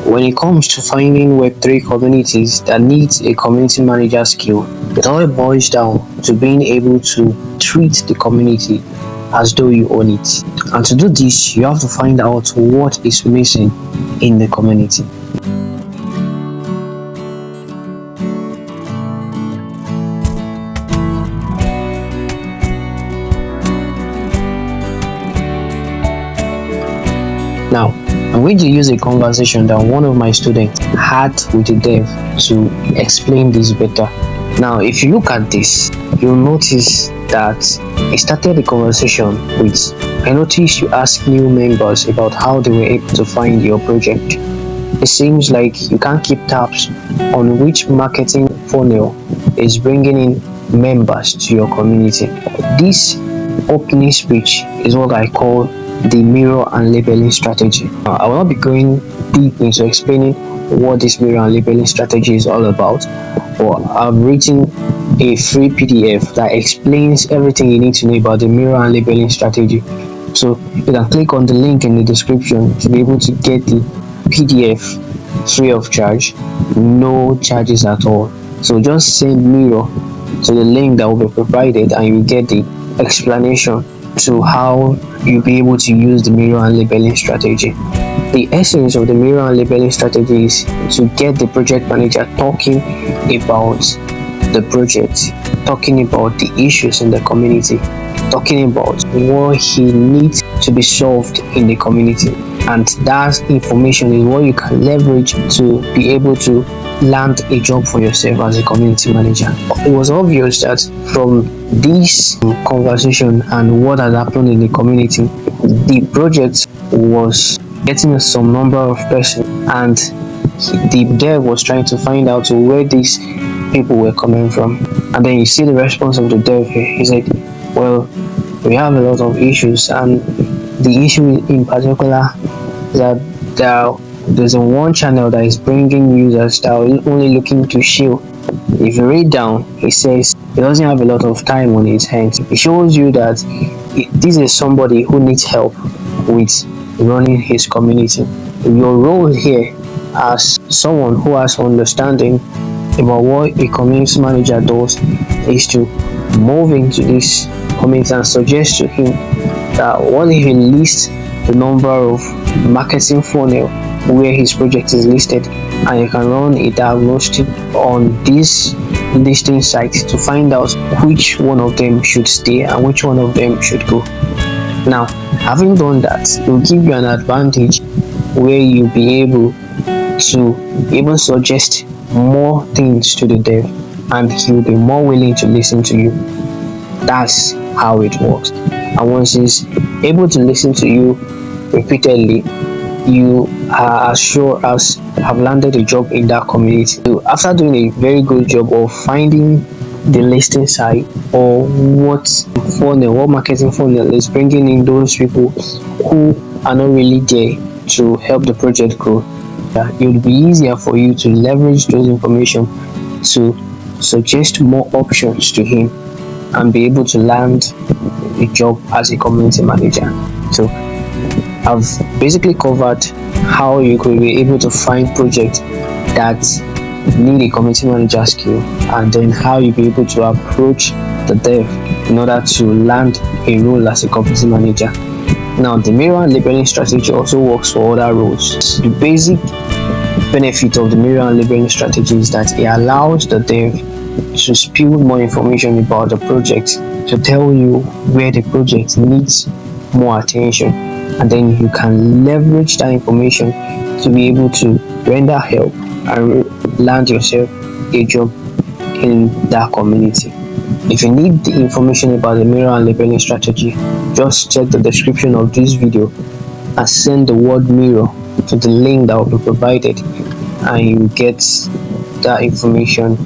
when it comes to finding Web3 communities that needs a community manager skill, it all boils down to being able to treat the community as though you own it. And to do this, you have to find out what is missing in the community. Now, I'm going to use a conversation that one of my students had with a dev to explain this better. Now, if you look at this, you'll notice that he started the conversation with, I noticed you asked new members about how they were able to find your project. It seems like you can't keep tabs on which marketing funnel is bringing in members to your community. This opening speech is what I call the mirror and labeling strategy. I will not be going deep into explaining what this mirror and labeling strategy is all about, but I've written a free PDF that explains everything you need to know about the mirror and labeling strategy. So you can click on the link in the description to be able to get the PDF free of charge, no charges at all. So just send mirror to the link that will be provided and you get the explanation to how you'll be able to use the mirror and labeling strategy. The essence of the mirror and labeling strategy is to get the project manager talking about the project, talking about the issues in the community, talking about what he needs to be solved in the community, and that information is what you can leverage to be able to land a job for yourself as a community manager. It was obvious that from this conversation and what had happened in the community, the project was getting some number of persons, and the dev was trying to find out where these people were coming from. And then you see the response of the dev here. He said, well, we have a lot of issues, and the issue in particular is that there's a one channel that is bringing users that are only looking to shield. If you read down, it says he doesn't have a lot of time on his hands. It shows you that this is somebody who needs help with running his community. Your role here as someone who has understanding about what a community manager does is to move into this community and suggest to him that what if he lists the number of marketing funnel where his project is listed, and you can run a diagnostic on this listing site to find out which one of them should stay and which one of them should go. Now, having done that, it will give you an advantage where you'll be able to even suggest more things to the dev, and he will be more willing to listen to you. That's how it works. And once he's able to listen to you repeatedly, you are as sure as have landed a job in that community. So after doing a very good job of finding the listing site or what marketing funnel is bringing in those people who are not really there to help the project grow, it will be easier for you to leverage those information to suggest more options to him and be able to land a job as a community manager. So I've basically covered how you could be able to find projects that need a community manager skill, and then how you'll be able to approach the dev in order to land a role as a community manager. Now, the mirror and labeling strategy also works for other roles. The basic benefit of the mirror and labeling strategy is that it allows the dev to spill more information about the project, to tell you where the project needs more attention, and then you can leverage that information to be able to render help and land yourself a job in that community. If you need the information about the mirror and labeling strategy, just check the description of this video and send the word mirror to the link that will be provided, and you get that information